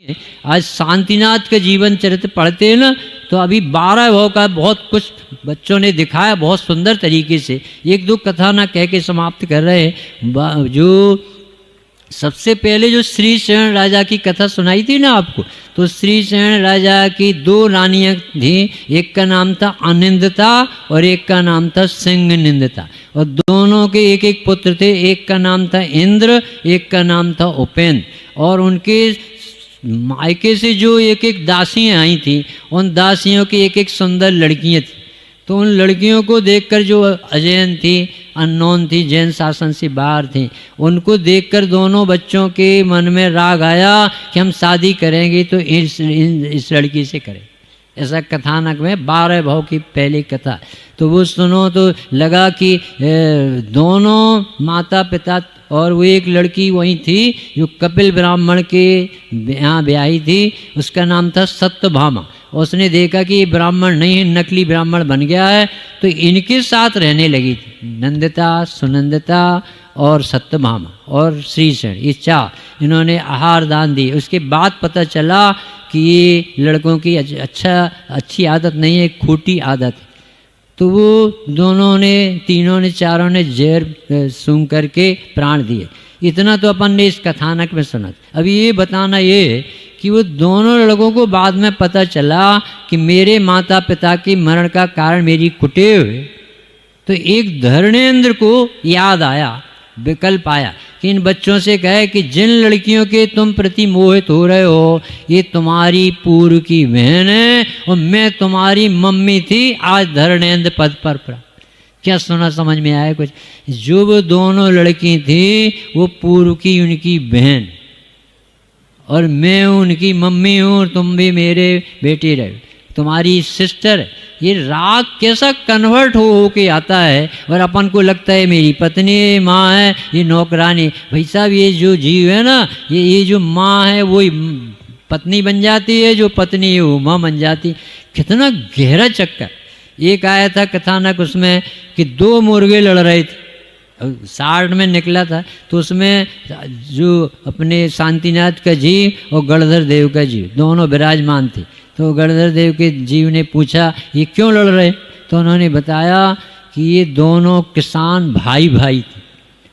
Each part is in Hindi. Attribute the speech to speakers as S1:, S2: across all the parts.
S1: आज शांतिनाथ के जीवन चरित्र पढ़ते हैं ना, तो अभी 12 भाव का बहुत कुछ बच्चों ने दिखाया बहुत सुंदर तरीके से। एक दो कथा ना कह के समाप्त कर रहे हैं। जो सबसे पहले जो श्री सेन राजा की कथा सुनाई थी ना आपको, तो श्री सेन राजा की 2 रानियां थी। एक का नाम था अनिंदता और एक का नाम था सिंहनिंदता, और दोनों के एक एक पुत्र थे। एक का नाम था इंद्र, एक का नाम था उपेंद्र। और उनके मायके से जो एक एक दासियां आई थी, उन दासियों की एक एक सुंदर लड़कियां थी। तो उन लड़कियों को देखकर जो अजैन थी, अननोन थी, जैन शासन से बाहर थी, उनको देखकर दोनों बच्चों के मन में राग आया कि हम शादी करेंगे तो इस लड़की से करें। ऐसा कथानक में 12 भाव की पहली कथा। तो वो सुनो तो लगा कि दोनों माता पिता, और वो एक लड़की वहीं थी जो कपिल ब्राह्मण के यहाँ ब्याही थी, उसका नाम था सत्यभामा। उसने देखा कि ये ब्राह्मण नहीं है, नकली ब्राह्मण बन गया है, तो इनके साथ रहने लगी थी। नंदिता, सुनंदिता और सत्यभामा और श्रीसेन, ये 4 इन्होंने आहार दान दिए। उसके बाद पता चला कि ये लड़कों की अच्छी आदत नहीं है, खोटी आदत है। तो वो दोनों ने, तीनों ने, चारों ने जहर सूंघ करके प्राण दिए। इतना तो अपन ने इस कथानक में सुना। अभी ये बताना ये है कि वो दोनों लड़कों को बाद में पता चला कि मेरे माता पिता के मरण का कारण मेरी कुटेव है। तो एक धर्मेंद्र को याद आया, विकल्प आया कि इन बच्चों से कहे कि जिन लड़कियों के तुम प्रति मोहित हो रहे हो, ये तुम्हारी पूर्व की बहन है और मैं तुम्हारी मम्मी थी, आज धर्मेंद्र पद पर पड़ा। क्या सुना, समझ में आया कुछ? जो वो दोनों लड़की थी वो पूर्व की उनकी बहन, और मैं उनकी मम्मी हूँ, और तुम भी मेरे बेटी रहे, तुम्हारी सिस्टर। ये राग कैसा कन्वर्ट हो के आता है, और अपन को लगता है मेरी पत्नी माँ है, ये नौकरानी। भाई साहब, ये जो जीव है ना, ये जो माँ है वो पत्नी बन जाती है, जो पत्नी है वो माँ बन जाती। कितना गहरा चक्कर। एक आया था कथानक उसमें कि 2 मुर्गे लड़ रहे थे, 60 में निकला था। तो उसमें जो अपने शांतिनाथ का जीव और गणधर देव का जीव दोनों विराजमान थे। तो गणधर देव के जीव ने पूछा ये क्यों लड़ रहे? तो उन्होंने बताया कि ये दोनों किसान भाई भाई थे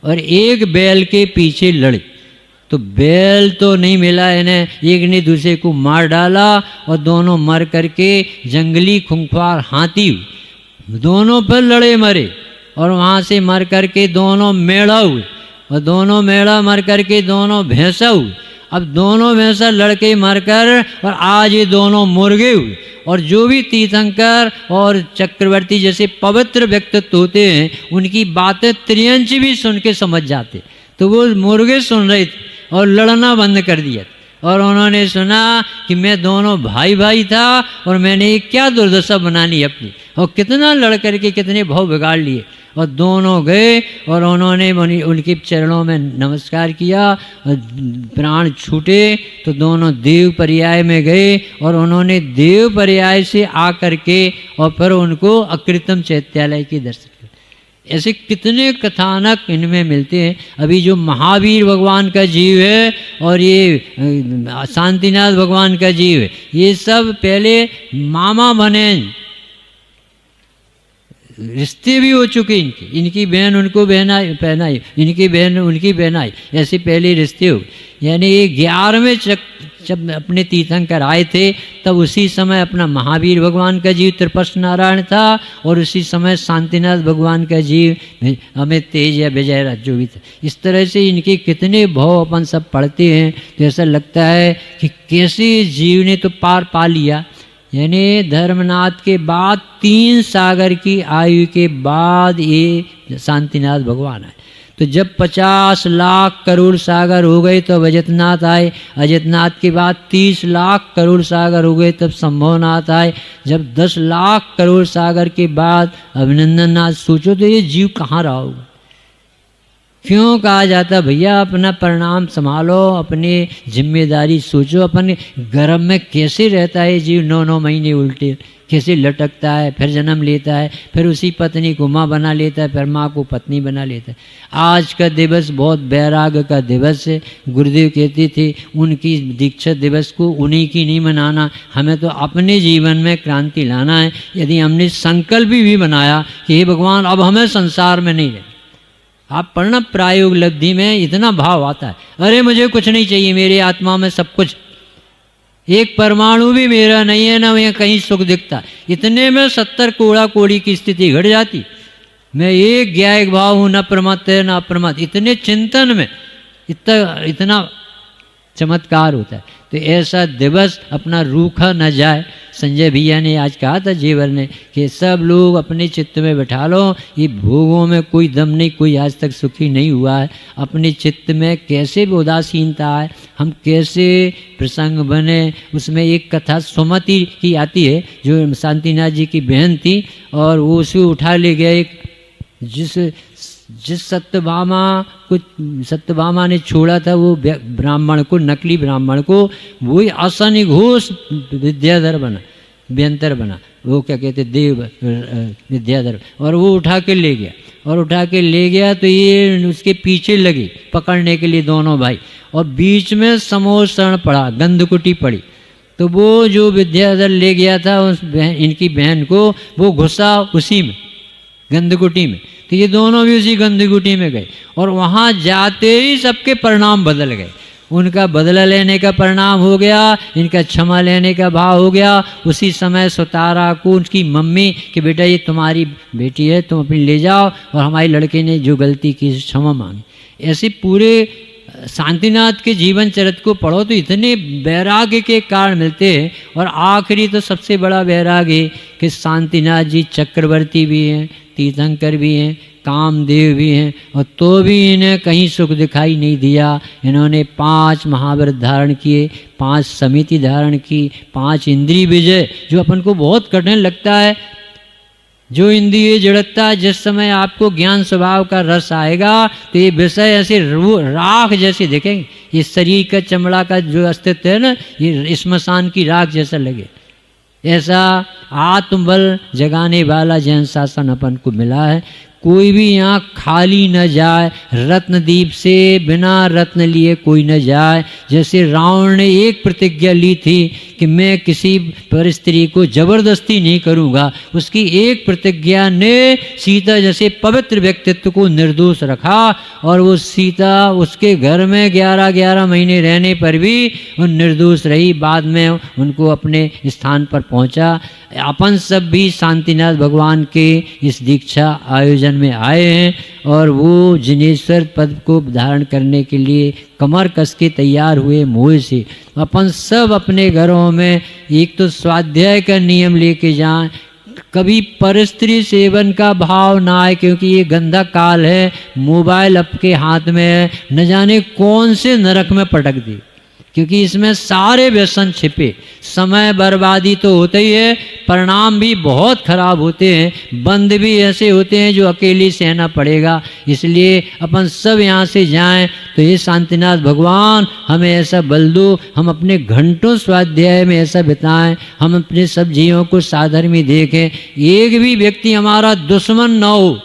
S1: और एक बैल के पीछे लड़े। तो बैल तो नहीं मिला इन्हें, एक ने दूसरे को मार डाला और दोनों मर करके जंगली खूंखार हाथी दोनों पर लड़े मरे, और वहाँ से मर करके दोनों मेढ़ा हुए, और दोनों मेढ़ा मर करके दोनों भैंसा हुए। अब दोनों भैंसा लड़के मरकर और आज ये दोनों मुर्गे हुए। और जो भी तीर्थंकर और चक्रवर्ती जैसे पवित्र व्यक्तित्व होते हैं, उनकी बातें त्रियंच भी सुन के समझ जाते। तो वो मुर्गे सुन रहे थे और लड़ना बंद कर दिया, और उन्होंने सुना कि मैं दोनों भाई भाई था और मैंने ये क्या दुर्दशा बना ली अपनी, और कितना लड़ करके कितने भाव बिगाड़ लिए। और दोनों गए और उन्होंने उनके चरणों में नमस्कार किया और प्राण छूटे। तो दोनों देव पर्याय में गए और उन्होंने देव पर्याय से आकर के और फिर उनको अकृतम चैत्यालय की दर्शन किया। ऐसे कितने कथानक इनमें मिलते हैं। अभी जो महावीर भगवान का जीव है और ये शांतिनाथ भगवान का जीव है, ये सब पहले मामा बने, रिश्ते भी हो चुके इनके। इनकी बहन उनको पहनाई, इनकी बहन उनकी बहनाई, ऐसे पहले रिश्ते हो। यानी ये 11वें जब अपने तीर्थंकर आए थे, तब उसी समय अपना महावीर भगवान का जीव त्रिपष्ट नारायण था, और उसी समय शांतिनाथ भगवान का जीव अमित तेज या विजय जो भी था। इस तरह से इनके कितने भाव अपन सब पढ़ते हैं, तो ऐसा लगता है कि कैसे जीव ने तो पार पा लिया। यानी धर्मनाथ के बाद 3 सागर की आयु के बाद ये शांतिनाथ भगवान आए। तो जब 50 लाख करोड़ सागर हो गए तो अजितनाथ आए, अजितनाथ के बाद 30 लाख करोड़ सागर हो गए तब संभवनाथ आए, जब 10 लाख करोड़ सागर के बाद अभिनंदन नाथ। सोचो तो ये जीव कहाँ रहा होगा। क्यों कहा जाता भैया अपना परिणाम संभालो, अपनी जिम्मेदारी सोचो। अपन गर्भ में कैसे रहता है जीव, 9 महीने उल्टे कैसे लटकता है, फिर जन्म लेता है, फिर उसी पत्नी को माँ बना लेता है, फिर माँ को पत्नी बना लेता है। आज का दिवस बहुत वैराग्य का दिवस है। गुरुदेव कहते थे उनकी दीक्षा दिवस को उन्हीं की नहीं मनाना, हमें तो अपने जीवन में क्रांति लाना है। यदि हमने संकल्प भी बनाया कि हे भगवान अब हमें संसार में नहीं रहना, आप पढ़ना प्रायोग लब्धि में इतना भाव आता है, अरे मुझे कुछ नहीं चाहिए, मेरी आत्मा में सब कुछ, एक परमाणु भी मेरा नहीं है, ना मुझे कहीं सुख दिखता। इतने में 70 कोड़ा कोड़ी की स्थिति घट जाती। मैं एक ज्ञायक भाव हूँ, न प्रमत्त है न अप्रमत्त। इतने चिंतन में इतना चमत्कार होता है। तो ऐसा दिवस अपना रूखा न जाए। संजय भैया ने आज कहा था जेवर ने कि सब लोग अपने चित्त में बैठा लो, ये भोगों में कोई दम नहीं, कोई आज तक सुखी नहीं हुआ है। अपने चित्त में कैसे भी उदासीनता है, हम कैसे प्रसंग बने। उसमें एक कथा सुमति की आती है जो शांतिनाथ जी की बहन थी, और वो उसे उठा ले गया एक जिस सत्यभामा ने छोड़ा था वो ब्राह्मण को, नकली ब्राह्मण को, वही आसानी घोष विद्याधर बना, व्यंतर बना, वो क्या कहते देव विद्याधर, और वो उठा के ले गया। तो ये उसके पीछे लगे पकड़ने के लिए दोनों भाई, और बीच में समोसरण पड़ा, गंधकुटी पड़ी। तो वो जो विद्याधर ले गया था इनकी बहन को, वो घुसा उसी में गंधकुटी में। तो ये दोनों भी उसी गंधकुटी में गए, और वहाँ जाते ही सबके परिणाम बदल गए। उनका बदला लेने का परिणाम हो गया, इनका क्षमा लेने का भाव हो गया। उसी समय सुतारा को उनकी मम्मी कि बेटा ये तुम्हारी बेटी है, तुम अपनी ले जाओ, और हमारे लड़के ने जो गलती की क्षमा मांगी। ऐसे पूरे शांतिनाथ के जीवन चरित्र को पढ़ो तो इतने वैराग्य के कारण मिलते हैं। और आखिरी तो सबसे बड़ा वैराग्य कि शांतिनाथ जी चक्रवर्ती भी हैं, तीर्थंकर भी हैं, कामदेव भी हैं, और तो भी इन्हें कहीं सुख दिखाई नहीं दिया। इन्होंने 5 महाव्रत धारण किए, 5 समिति धारण की, 5 इंद्रिय विजय, जो अपन को बहुत कठिन लगता है। जो इंद्रिय जड़ता, जिस समय आपको ज्ञान स्वभाव का रस आएगा तो ये विषय ऐसे राख जैसे दिखेंगे। ये शरीर का चमड़ा का जो अस्तित्व है ना, ये श्मशान की राख जैसा लगे। ऐसा आत्मबल जगाने वाला जैन शासन अपन को मिला है। कोई भी यहाँ खाली न जाए, रत्नदीप से बिना रत्न लिए कोई न जाए। जैसे रावण ने एक प्रतिज्ञा ली थी कि मैं किसी पर स्त्री को जबरदस्ती नहीं करूँगा, उसकी एक प्रतिज्ञा ने सीता जैसे पवित्र व्यक्तित्व को निर्दोष रखा, और वो सीता उसके घर में 11 महीने रहने पर भी वो निर्दोष रही। बाद में उनको अपने स्थान पर पहुँचा। अपन सब भी शांतिनाथ भगवान के इस दीक्षा आयोजन में आए हैं, और वो जिनेश्वर पद को धारण करने के लिए कमर कस के तैयार हुए मोह से। अपन सब अपने घरों में एक तो स्वाध्याय का नियम लेके जाएं, कभी परस्त्री सेवन का भाव ना आए, क्योंकि ये गंदा काल है। मोबाइल आपके हाथ में है, न जाने कौन से नरक में पटक दी, क्योंकि इसमें सारे व्यसन छिपे। समय बर्बादी तो होता ही है, परिणाम भी बहुत खराब होते हैं। बंद भी ऐसे होते हैं जो अकेले सहना पड़ेगा। इसलिए अपन सब यहाँ से जाएं तो ये शांतिनाथ भगवान हमें ऐसा बल दो, हम अपने घंटों स्वाध्याय में ऐसा बिताएं, हम अपने सब जीवों को साधर्मी देखें। एक भी व्यक्ति हमारा दुश्मन न हो,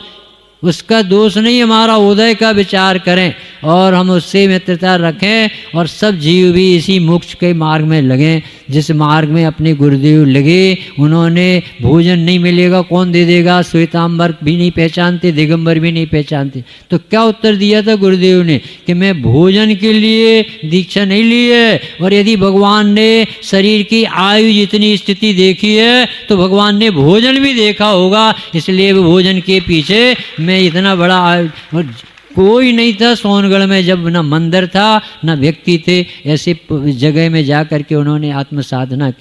S1: उसका दोष नहीं, हमारा उदय का विचार करें और हम उससे मित्रता रखें, और सब जीव भी इसी मोक्ष के मार्ग में लगें जिस मार्ग में अपने गुरुदेव लगे। उन्होंने भोजन नहीं मिलेगा कौन दे देगा, श्वेतांबर भी नहीं पहचानते, दिगंबर भी नहीं पहचानते। तो क्या उत्तर दिया था गुरुदेव ने कि मैं भोजन के लिए दीक्षा नहीं ली है, और यदि भगवान ने शरीर की आयु जितनी स्थिति देखी है तो भगवान ने भोजन भी देखा होगा। इसलिए वो भोजन के पीछे मैं इतना बड़ा कोई नहीं था। सोनगढ़ में जब न मंदिर था न व्यक्ति थे, ऐसे जगह में जा कर के उन्होंने आत्म साधना की।